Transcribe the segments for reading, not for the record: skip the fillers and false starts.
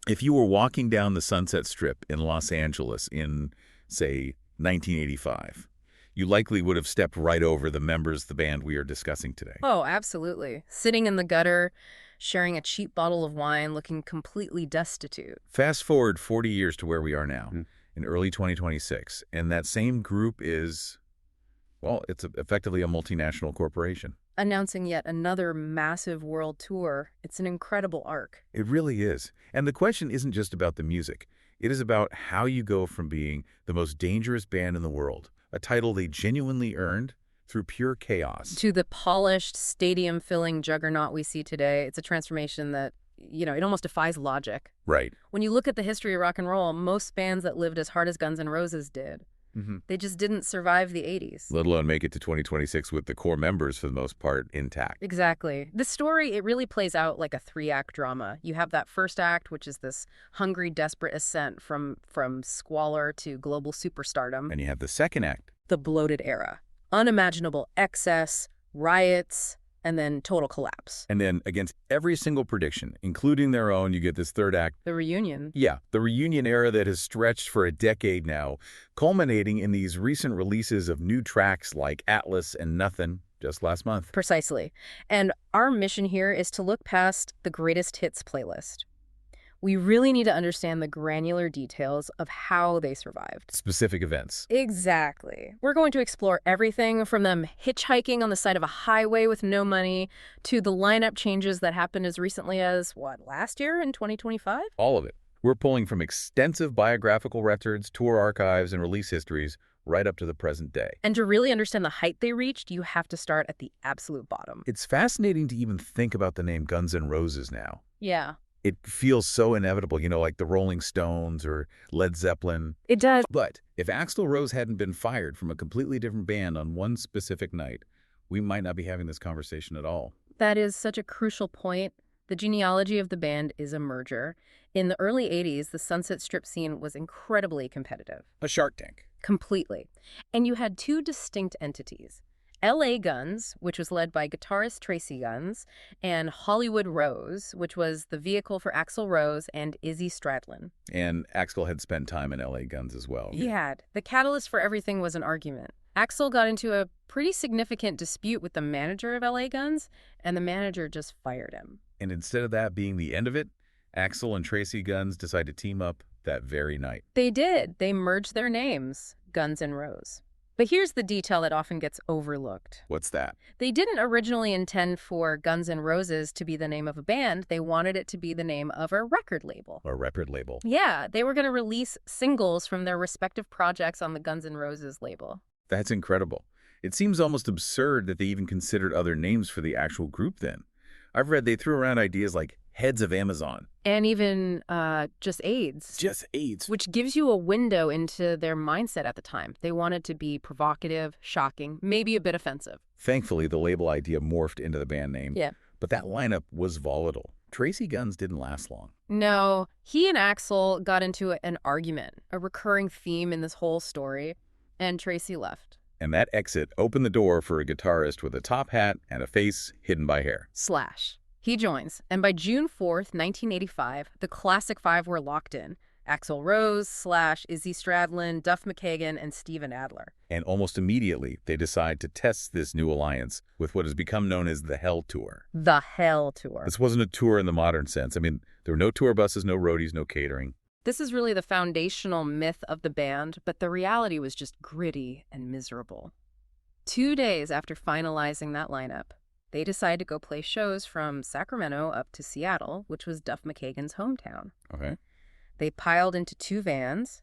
If you were walking down the Sunset Strip in Los Angeles in, say, 1985, you likely would have stepped right over the members of the band we are discussing today. Oh, absolutely. Sitting in the gutter, sharing a cheap bottle of wine, looking completely destitute. Fast forward 40 years to where we are now, in early 2026, and that same group is, well, it's effectively a multinational corporation. Announcing yet another massive world tour. It's an incredible arc. It really is. And the question isn't just about the music. It is about how you go from being the most dangerous band in the world, a title they genuinely earned, through pure chaos. To the polished, stadium-filling juggernaut we see today, it's a transformation that, it almost defies logic. Right. When you look at the history of rock and roll, most bands that lived as hard as Guns N' Roses did, they just didn't survive the 80s. Let alone make it to 2026 with the core members, for the most part, intact. Exactly. This story, it really plays out like a 3-act drama. You have that first act, which is this hungry, desperate ascent from squalor to global superstardom. And you have the second act. The bloated era. Unimaginable excess, riots, and then total collapse. And then, against every single prediction, including their own, you get this third act. The reunion. Yeah, the reunion era that has stretched for a decade now, culminating in these recent releases of new tracks like Atlas and Nothing just last month. Precisely. And our mission here is to look past the greatest hits playlist. We really need to understand the granular details of how they survived. Specific events. Exactly. We're going to explore everything from them hitchhiking on the side of a highway with no money to the lineup changes that happened as recently as, last year in 2025? All of it. We're pulling from extensive biographical records, tour archives, and release histories right up to the present day. And to really understand the height they reached, you have to start at the absolute bottom. It's fascinating to even think about the name Guns N' Roses now. Yeah. It feels so inevitable, like the Rolling Stones or Led Zeppelin. It does. But if Axl Rose hadn't been fired from a completely different band on one specific night, we might not be having this conversation at all. That is such a crucial point. The genealogy of the band is a merger. In the early 80s, the Sunset Strip scene was incredibly competitive. A Shark Tank. Completely. And you had two distinct entities. L.A. Guns, which was led by guitarist Tracy Guns, and Hollywood Rose, which was the vehicle for Axl Rose and Izzy Stradlin. And Axl had spent time in L.A. Guns as well. He had. The catalyst for everything was an argument. Axl got into a pretty significant dispute with the manager of L.A. Guns, and the manager just fired him. And instead of that being the end of it, Axl and Tracy Guns decided to team up that very night. They did. They merged their names, Guns N' Rose. But here's the detail that often gets overlooked. What's that? They didn't originally intend for Guns N' Roses to be the name of a band. They wanted it to be the name of a record label. A record label. Yeah, they were going to release singles from their respective projects on the Guns N' Roses label. That's incredible. It seems almost absurd that they even considered other names for the actual group then. I've read they threw around ideas like Heads of Amazon. And even just AIDS. Just AIDS. Which gives you a window into their mindset at the time. They wanted to be provocative, shocking, maybe a bit offensive. Thankfully, the label idea morphed into the band name. Yeah. But that lineup was volatile. Tracy Guns didn't last long. No, he and Axl got into an argument, a recurring theme in this whole story, and Tracy left. And that exit opened the door for a guitarist with a top hat and a face hidden by hair. Slash. He joins, and by June 4th, 1985, the Classic Five were locked in. Axl Rose, Slash, Izzy Stradlin, Duff McKagan, and Steven Adler. And almost immediately, they decide to test this new alliance with what has become known as the Hell Tour. The Hell Tour. This wasn't a tour in the modern sense. I mean, there were no tour buses, no roadies, no catering. This is really the foundational myth of the band, but the reality was just gritty and miserable. 2 days after finalizing that lineup, they decided to go play shows from Sacramento up to Seattle, which was Duff McKagan's hometown. Okay. They piled into 2 vans,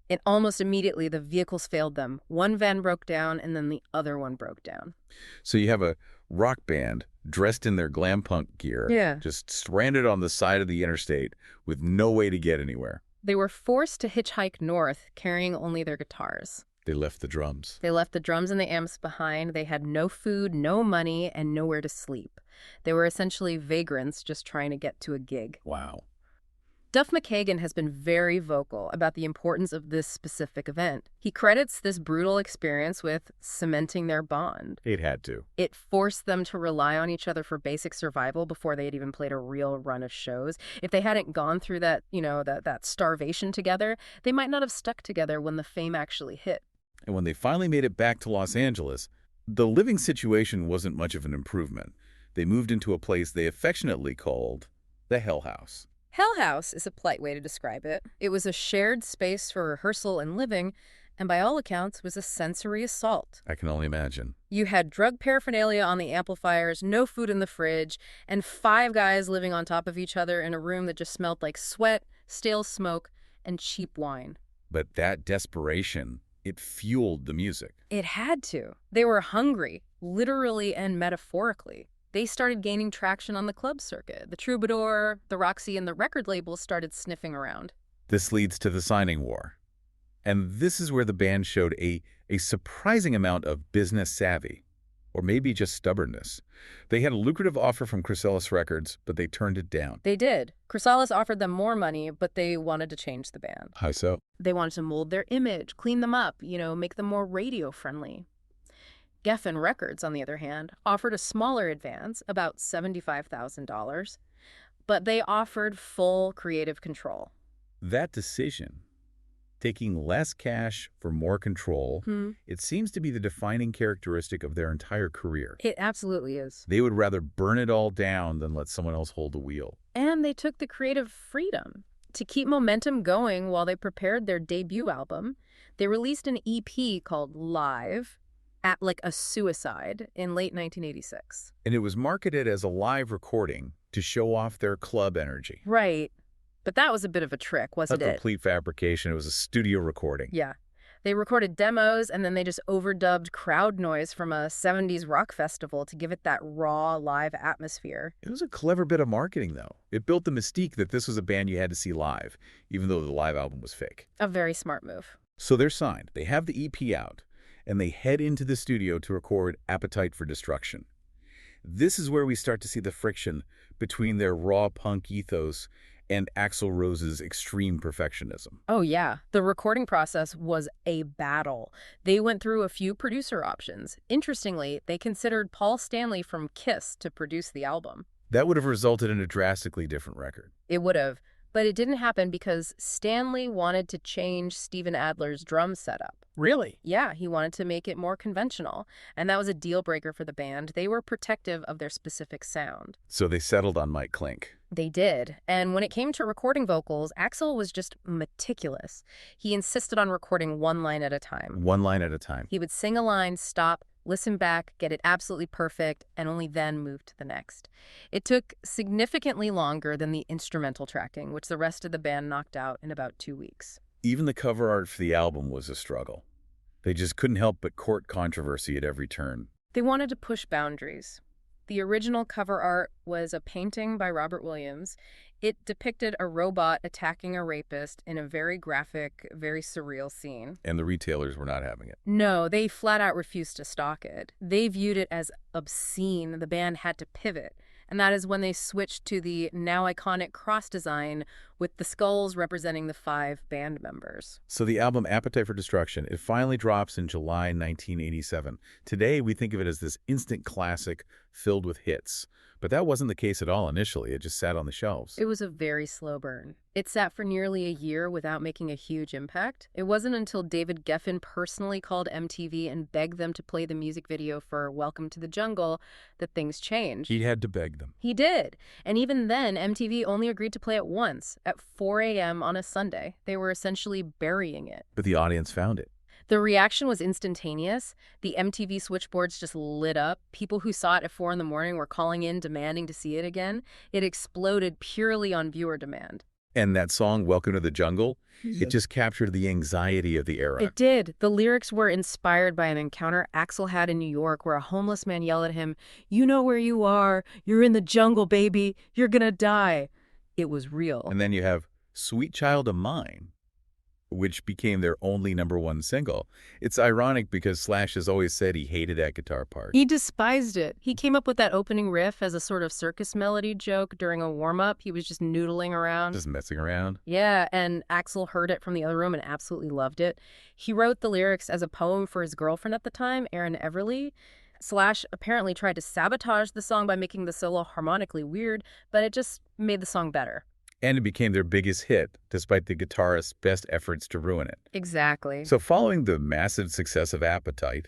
and almost immediately the vehicles failed them. One van broke down, and then the other one broke down. So you have a rock band dressed in their glam punk gear, just stranded on the side of the interstate with no way to get anywhere. They were forced to hitchhike north, carrying only their guitars. They left the drums. They left the drums and the amps behind. They had no food, no money, and nowhere to sleep. They were essentially vagrants just trying to get to a gig. Wow. Duff McKagan has been very vocal about the importance of this specific event. He credits this brutal experience with cementing their bond. It had to. It forced them to rely on each other for basic survival before they had even played a real run of shows. If they hadn't gone through that, that starvation together, they might not have stuck together when the fame actually hit. And when they finally made it back to Los Angeles, the living situation wasn't much of an improvement. They moved into a place they affectionately called the Hell House. Hell House is a polite way to describe it. It was a shared space for rehearsal and living, and by all accounts was a sensory assault. I can only imagine. You had drug paraphernalia on the amplifiers, no food in the fridge, and 5 guys living on top of each other in a room that just smelled like sweat, stale smoke, and cheap wine. But that desperation, it fueled the music. It had to. They were hungry, literally and metaphorically. They started gaining traction on the club circuit. The Troubadour, the Roxy, and the record labels started sniffing around. This leads to the signing war. And this is where the band showed a surprising amount of business savvy, or maybe just stubbornness. They had a lucrative offer from Chrysalis Records, but they turned it down. They did. Chrysalis offered them more money, but they wanted to change the band. How so? They wanted to mold their image, clean them up, make them more radio-friendly. Geffen Records, on the other hand, offered a smaller advance, about $75,000, but they offered full creative control. That decision, taking less cash for more control, it seems to be the defining characteristic of their entire career. It absolutely is. They would rather burn it all down than let someone else hold the wheel. And they took the creative freedom. To keep momentum going while they prepared their debut album, they released an EP called Live, at like a suicide, in late 1986. And it was marketed as a live recording to show off their club energy. Right. But that was a bit of a trick, wasn't it? A complete fabrication. It was a studio recording. Yeah. They recorded demos, and then they just overdubbed crowd noise from a 70s rock festival to give it that raw, live atmosphere. It was a clever bit of marketing, though. It built the mystique that this was a band you had to see live, even though the live album was fake. A very smart move. So they're signed. They have the EP out, and they head into the studio to record Appetite for Destruction. This is where we start to see the friction between their raw punk ethos and Axl Rose's extreme perfectionism. Oh, yeah. The recording process was a battle. They went through a few producer options. Interestingly, they considered Paul Stanley from Kiss to produce the album. That would have resulted in a drastically different record. It would have. But it didn't happen because Stanley wanted to change Steven Adler's drum setup. Really? Yeah, he wanted to make it more conventional, and that was a deal breaker for the band. They were protective of their specific sound. So they settled on Mike Klink. They did. And when it came to recording vocals, Axl was just meticulous. He insisted on recording one line at a time. One line at a time. He would sing a line, stop, listen back, get it absolutely perfect, and only then move to the next. It took significantly longer than the instrumental tracking, which the rest of the band knocked out in about 2 weeks. Even the cover art for the album was a struggle. They just couldn't help but court controversy at every turn. They wanted to push boundaries. The original cover art was a painting by Robert Williams. It depicted a robot attacking a rapist in a very graphic, very surreal scene. And the retailers were not having it. No, they flat out refused to stock it. They viewed it as obscene. The band had to pivot. And that is when they switched to the now iconic cross design with the skulls representing the 5 band members. So the album Appetite for Destruction, it finally drops in July 1987. Today, we think of it as this instant classic filled with hits. But that wasn't the case at all initially. It just sat on the shelves. It was a very slow burn. It sat for nearly a year without making a huge impact. It wasn't until David Geffen personally called MTV and begged them to play the music video for Welcome to the Jungle that things changed. He had to beg them. He did. And even then, MTV only agreed to play it once, at 4 a.m. on a Sunday. They were essentially burying it. But the audience found it. The reaction was instantaneous. The MTV switchboards just lit up. People who saw it at 4 in the morning were calling in, demanding to see it again. It exploded purely on viewer demand. And that song, Welcome to the Jungle, it just captured the anxiety of the era. It did. The lyrics were inspired by an encounter Axl had in New York where a homeless man yelled at him, "You know where you are. You're in the jungle, baby. You're gonna die." It was real. And then you have Sweet Child of Mine, which became their only #1 single. It's ironic because Slash has always said he hated that guitar part. He despised it. He came up with that opening riff as a sort of circus melody joke during a warm-up. He was just noodling around. Just messing around. Yeah, and Axl heard it from the other room and absolutely loved it. He wrote the lyrics as a poem for his girlfriend at the time, Erin Everly. Slash apparently tried to sabotage the song by making the solo harmonically weird, but it just made the song better. And it became their biggest hit, despite the guitarist's best efforts to ruin it. Exactly. So following the massive success of Appetite,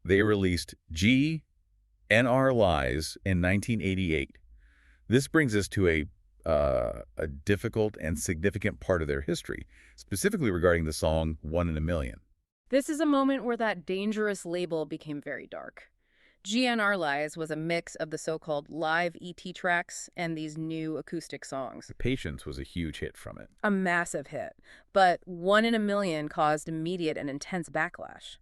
they released G and R Lies in 1988. This brings us to a difficult and significant part of their history, specifically regarding the song One in a Million. This is a moment where that dangerous label became very dark. GNR Lies was a mix of the so-called live ET tracks and these new acoustic songs. Patience was a huge hit from it. A massive hit, but One in a Million caused immediate and intense backlash.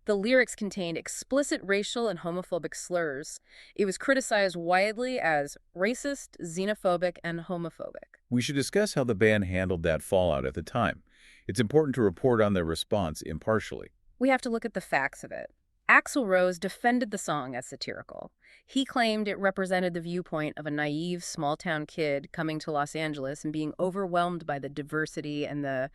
The lyrics contained explicit racial and homophobic slurs. It was criticized widely as racist, xenophobic, and homophobic. We should discuss how the band handled that fallout at the time. It's important to report on their response impartially. We have to look at the facts of it. Axl Rose defended the song as satirical. He claimed it represented the viewpoint of a naive, small-town kid coming to Los Angeles and being overwhelmed by the diversity and the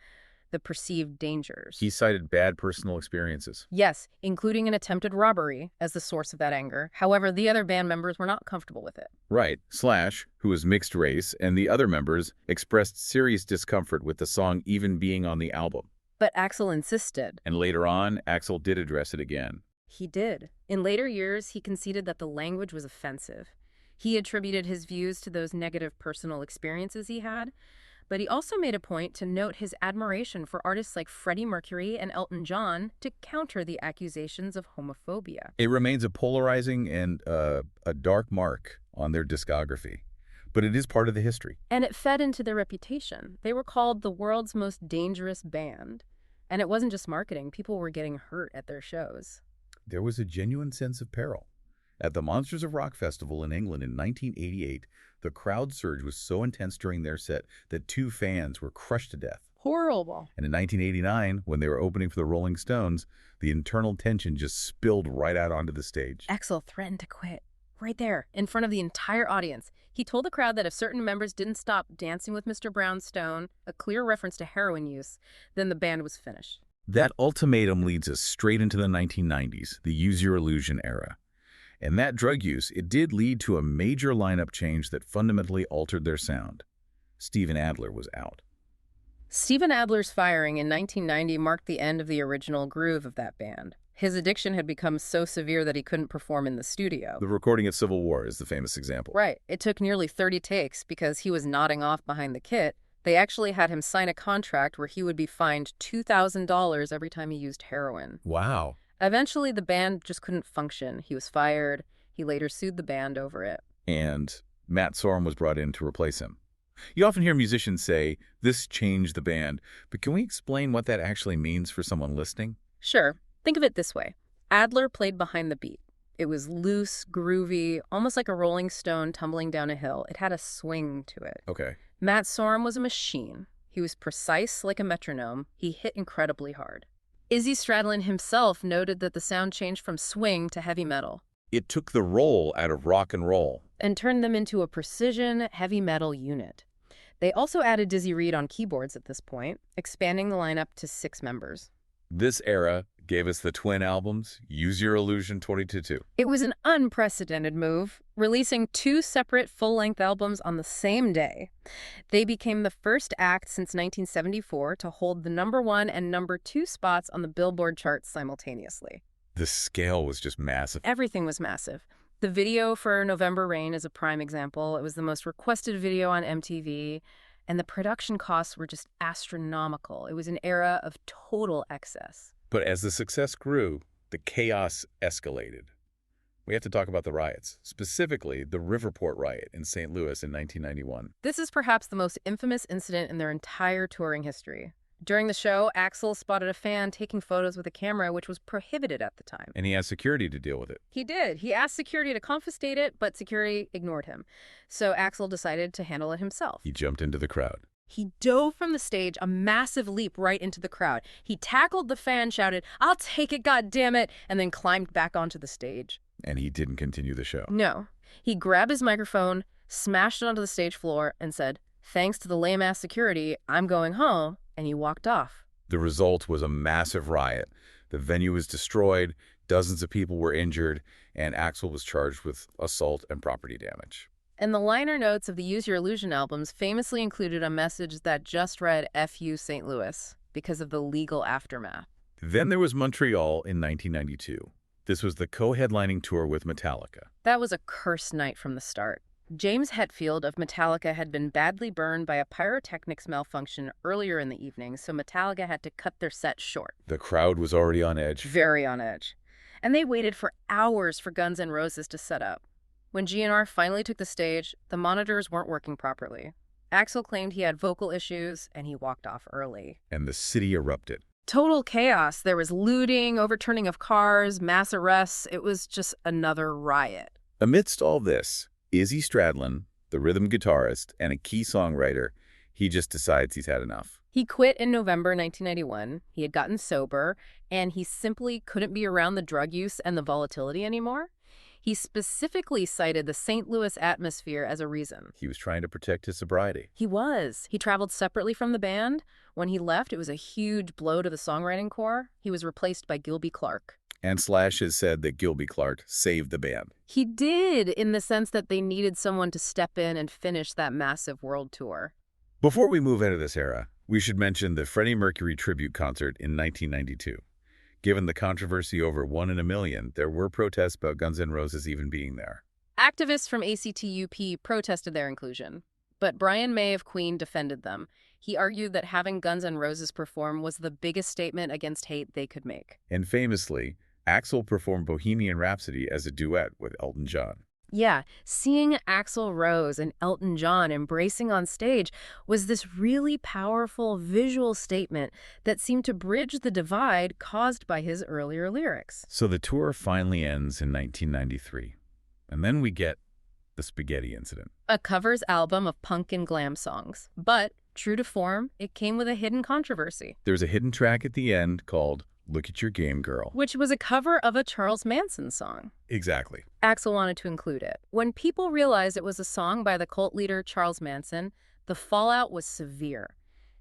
perceived dangers. He cited bad personal experiences. Yes, including an attempted robbery as the source of that anger. However, the other band members were not comfortable with it. Right. Slash, who was mixed race, and the other members expressed serious discomfort with the song even being on the album. But Axl insisted. And later on, Axl did address it again. He did. In later years, he conceded that the language was offensive. He attributed his views to those negative personal experiences he had, but he also made a point to note his admiration for artists like Freddie Mercury and Elton John to counter the accusations of homophobia. It remains a polarizing and a dark mark on their discography, but it is part of the history. And it fed into their reputation. They were called the world's most dangerous band. And it wasn't just marketing. People were getting hurt at their shows. There was a genuine sense of peril. At the Monsters of Rock Festival in England in 1988, the crowd surge was so intense during their set that 2 fans were crushed to death. Horrible. And in 1989, when they were opening for the Rolling Stones, the internal tension just spilled right out onto the stage. Axl threatened to quit. Right there, in front of the entire audience. He told the crowd that if certain members didn't stop dancing with Mr. Brownstone, a clear reference to heroin use, then the band was finished. That ultimatum leads us straight into the 1990s, the Use Your Illusion era. And that drug use, it did lead to a major lineup change that fundamentally altered their sound. Steven Adler was out. Steven Adler's firing in 1990 marked the end of the original groove of that band. His addiction had become so severe that he couldn't perform in the studio. The recording of Civil War is the famous example. Right. It took nearly 30 takes because he was nodding off behind the kit. They actually had him sign a contract where he would be fined $2,000 every time he used heroin. Wow. Eventually, the band just couldn't function. He was fired. He later sued the band over it. And Matt Sorum was brought in to replace him. You often hear musicians say, this changed the band, but can we explain what that actually means for someone listening? Sure. Think of it this way. Adler played behind the beat. It was loose, groovy, almost like a Rolling Stone tumbling down a hill. It had a swing to it. Okay. Matt Sorum was a machine. He was precise like a metronome. He hit incredibly hard. Izzy Stradlin himself noted that the sound changed from swing to heavy metal. It took the roll out of rock and roll And turned them into a precision heavy metal unit. They also added Dizzy Reed on keyboards at this point, expanding the lineup to 6 members. This era gave us the twin albums, Use Your Illusion 22. It was an unprecedented move, releasing 2 separate full-length albums on the same day. They became the first act since 1974 to hold the #1 and #2 spots on the Billboard charts simultaneously. The scale was just massive. Everything was massive. The video for November Rain is a prime example. It was the most requested video on MTV, and the production costs were just astronomical. It was an era of total excess. But as the success grew, the chaos escalated. We have to talk about the riots, specifically the Riverport riot in St. Louis in 1991. This is perhaps the most infamous incident in their entire touring history. During the show, Axl spotted a fan taking photos with a camera, which was prohibited at the time. And he has security to deal with it. He did. He asked security to confiscate it, but security ignored him. So Axl decided to handle it himself. He jumped into the crowd. He dove from the stage, a massive leap right into the crowd. He tackled the fan, shouted, "I'll take it, goddammit," and then climbed back onto the stage. And he didn't continue the show. No. He grabbed his microphone, smashed it onto the stage floor, and said, "Thanks to the lame-ass security, I'm going home," and he walked off. The result was a massive riot. The venue was destroyed, dozens of people were injured, and Axl was charged with assault and property damage. And the liner notes of the Use Your Illusion albums famously included a message that just read, "F you, St. Louis," because of the legal aftermath. Then there was Montreal in 1992. This was the co-headlining tour with Metallica. That was a cursed night from the start. James Hetfield of Metallica had been badly burned by a pyrotechnics malfunction earlier in the evening, so Metallica had to cut their set short. The crowd was already on edge. Very on edge. And they waited for hours for Guns N' Roses to set up. When GNR finally took the stage, the monitors weren't working properly. Axl claimed he had vocal issues, and he walked off early. And the city erupted. Total chaos. There was looting, overturning of cars, mass arrests. It was just another riot. Amidst all this, Izzy Stradlin, the rhythm guitarist and a key songwriter, he just decides he's had enough. He quit in November 1991. He had gotten sober, and he simply couldn't be around the drug use and the volatility anymore. He specifically cited the St. Louis atmosphere as a reason. He was trying to protect his sobriety. He was. He traveled separately from the band. When he left, it was a huge blow to the songwriting corps. He was replaced by Gilby Clarke. And Slash has said that Gilby Clarke saved the band. He did, in the sense that they needed someone to step in and finish that massive world tour. Before we move into this era, we should mention the Freddie Mercury tribute concert in 1992. Given the controversy over One in a Million, there were protests about Guns N' Roses even being there. Activists from ACTUP protested their inclusion, but Brian May of Queen defended them. He argued that having Guns N' Roses perform was the biggest statement against hate they could make. And famously, Axl performed Bohemian Rhapsody as a duet with Elton John. Yeah, seeing Axl Rose and Elton John embracing on stage was this really powerful visual statement that seemed to bridge the divide caused by his earlier lyrics. So the tour finally ends in 1993. And then we get the Spaghetti Incident. A covers album of punk and glam songs. But, true to form, it came with a hidden controversy. There's a hidden track at the end called Look at Your Game, Girl, Which was a cover of a Charles Manson song. Exactly. Axl wanted to include it. When people realized it was a song by the cult leader Charles Manson, the fallout was severe.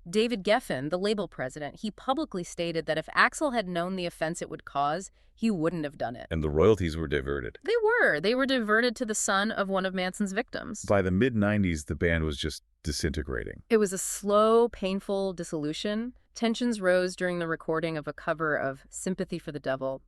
David Geffen, the label president, he publicly stated that if Axl had known the offense it would cause, he wouldn't have done it. And the royalties were diverted. They were. They were diverted to the son of one of Manson's victims. By the mid-90s, the band was just disintegrating. It was a slow, painful dissolution. Tensions rose during the recording of a cover of Sympathy for the Devil.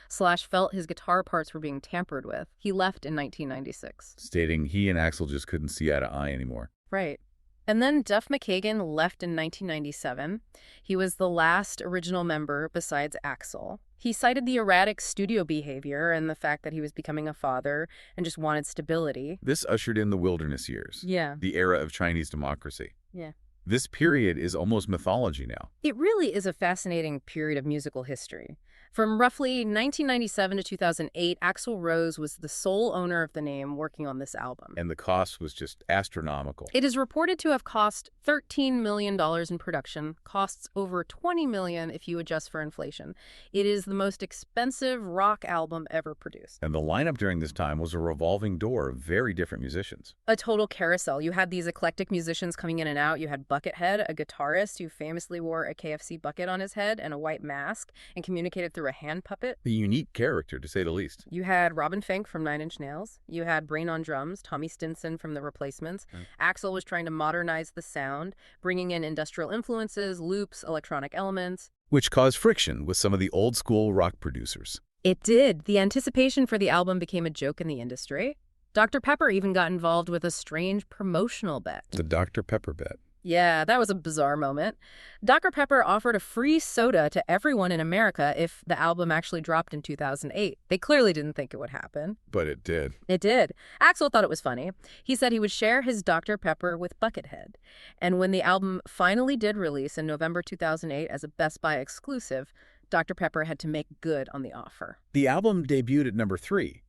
Slash felt his guitar parts were being tampered with. He left in 1996. Stating he and Axl just couldn't see eye to eye anymore. Right. And then Duff McKagan left in 1997. He was the last original member besides Axl. He cited the erratic studio behavior and the fact that he was becoming a father and just wanted stability. This ushered in the wilderness years. Yeah. The era of Chinese democracy. Yeah. This period is almost mythology now. It really is a fascinating period of musical history. From roughly 1997 to 2008, Axl Rose was the sole owner of the name working on this album. And the cost was just astronomical. It is reported to have cost $13 million in production, costs over $20 million if you adjust for inflation. It is the most expensive rock album ever produced. And the lineup during this time was a revolving door of very different musicians. A total carousel. You had these eclectic musicians coming in and out. You had Buckethead, a guitarist who famously wore a KFC bucket on his head and a white mask and communicated through a hand puppet. A unique character, to say the least. You had Robin Fink from Nine Inch Nails. You had Brain on drums, Tommy Stinson from The Replacements. Axl was trying to modernize the sound, bringing in industrial influences, loops, electronic elements. Which caused friction with some of the old-school rock producers. It did. The anticipation for the album became a joke in the industry. Dr. Pepper even got involved with a strange promotional bet. The Dr. Pepper bet. Yeah, that was a bizarre moment. Dr. Pepper offered a free soda to everyone in America if the album actually dropped in 2008. They clearly didn't think it would happen. But it did. It did. Axl thought it was funny. He said he would share his Dr. Pepper with Buckethead. And when the album finally did release in November 2008 as a Best Buy exclusive, Dr. Pepper had to make good on the offer. The album debuted at number 3,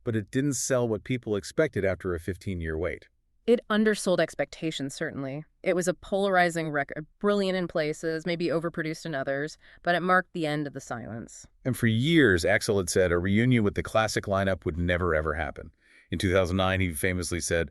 but it didn't sell what people expected after a 15-year wait. It undersold expectations, certainly. It was a polarizing record, brilliant in places, maybe overproduced in others, but it marked the end of the silence. And for years, Axl had said a reunion with the classic lineup would never ever happen. In 2009, he famously said,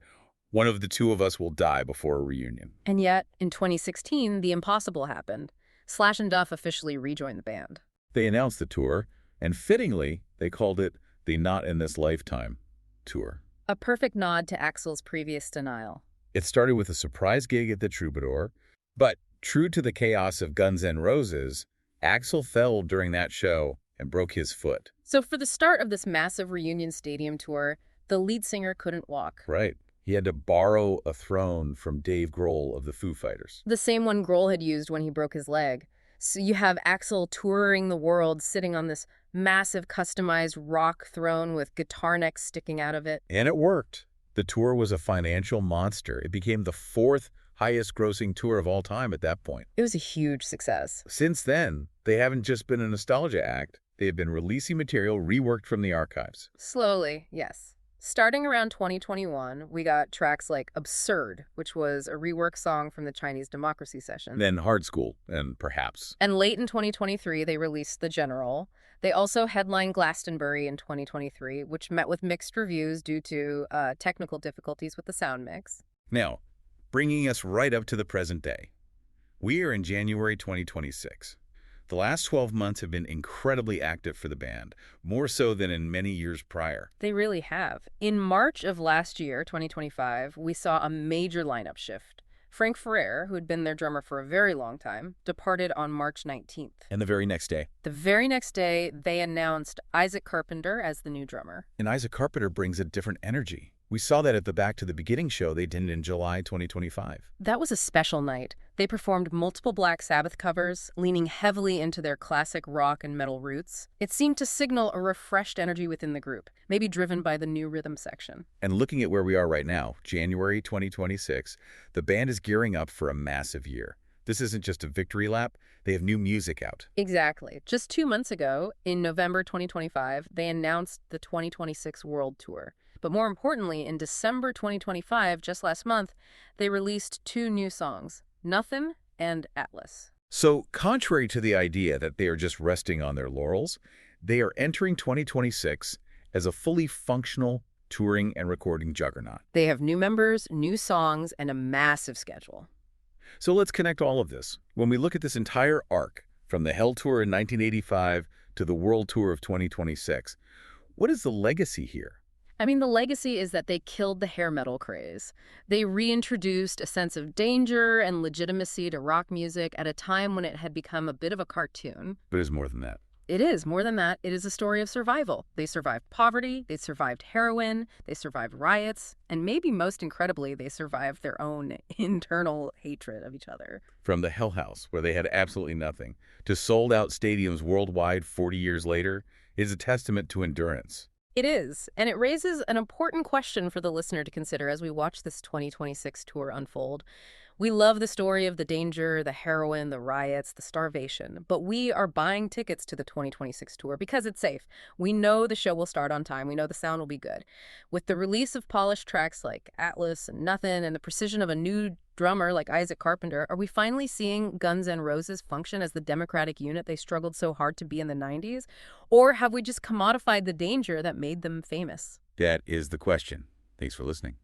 "One of the two of us will die before a reunion." And yet, in 2016, the impossible happened. Slash and Duff officially rejoined the band. They announced the tour, and fittingly, they called it the Not in This Lifetime tour. A perfect nod to Axl's previous denial. It started with a surprise gig at the Troubadour, but true to the chaos of Guns N' Roses, Axl fell during that show and broke his foot. So for the start of this massive reunion stadium tour, the lead singer couldn't walk. Right. He had to borrow a throne from Dave Grohl of the Foo Fighters. The same one Grohl had used when he broke his leg. So you have Axl touring the world, sitting on this massive customized rock throne with guitar necks sticking out of it. And it worked. The tour was a financial monster. It became the fourth highest grossing tour of all time at that point. It was a huge success. Since then, they haven't just been a nostalgia act. They have been releasing material reworked from the archives. Slowly, yes. Starting around 2021, we got tracks like Absurd, which was a rework song from the Chinese Democracy Session. Then Hard School, and Perhaps. And late in 2023, they released The General. They also headlined Glastonbury in 2023, which met with mixed reviews due to technical difficulties with the sound mix. Now, bringing us right up to the present day. We are in January 2026. The last 12 months have been incredibly active for the band, more so than in many years prior. They really have. In March of last year, 2025, we saw a major lineup shift. Frank Ferrer, who had been their drummer for a very long time, departed on March 19th. And the very next day. The very next day, they announced Isaac Carpenter as the new drummer. And Isaac Carpenter brings a different energy. We saw that at the Back to the Beginning show they did in July 2025. That was a special night. They performed multiple Black Sabbath covers, leaning heavily into their classic rock and metal roots. It seemed to signal a refreshed energy within the group, maybe driven by the new rhythm section. And looking at where we are right now, January 2026, the band is gearing up for a massive year. This isn't just a victory lap. They have new music out. Exactly. Just 2 months ago, in November 2025, they announced the 2026 World Tour. But more importantly, in December 2025, just last month, they released 2 new songs, Nothin' and Atlas. So, contrary to the idea that they are just resting on their laurels, they are entering 2026 as a fully functional touring and recording juggernaut. They have new members, new songs, and a massive schedule. So let's connect all of this. When we look at this entire arc, from the Hell Tour in 1985 to the World Tour of 2026, what is the legacy here? I mean, the legacy is that they killed the hair metal craze. They reintroduced a sense of danger and legitimacy to rock music at a time when it had become a bit of a cartoon. But it's more than that. It is more than that. It is a story of survival. They survived poverty, they survived heroin, they survived riots, and maybe most incredibly, they survived their own internal hatred of each other. From the Hell House, where they had absolutely nothing, to sold-out stadiums worldwide 40 years later, it is a testament to endurance. It is, and it raises an important question for the listener to consider as we watch this 2026 tour unfold. We love the story of the danger, the heroin, the riots, the starvation, but we are buying tickets to the 2026 tour because it's safe. We know the show will start on time. We know the sound will be good. With the release of polished tracks like Atlas and Nothin' and the precision of a new drummer like Isaac Carpenter, are we finally seeing Guns N' Roses function as the democratic unit they struggled so hard to be in the 90s? Or have we just commodified the danger that made them famous? That is the question. Thanks for listening.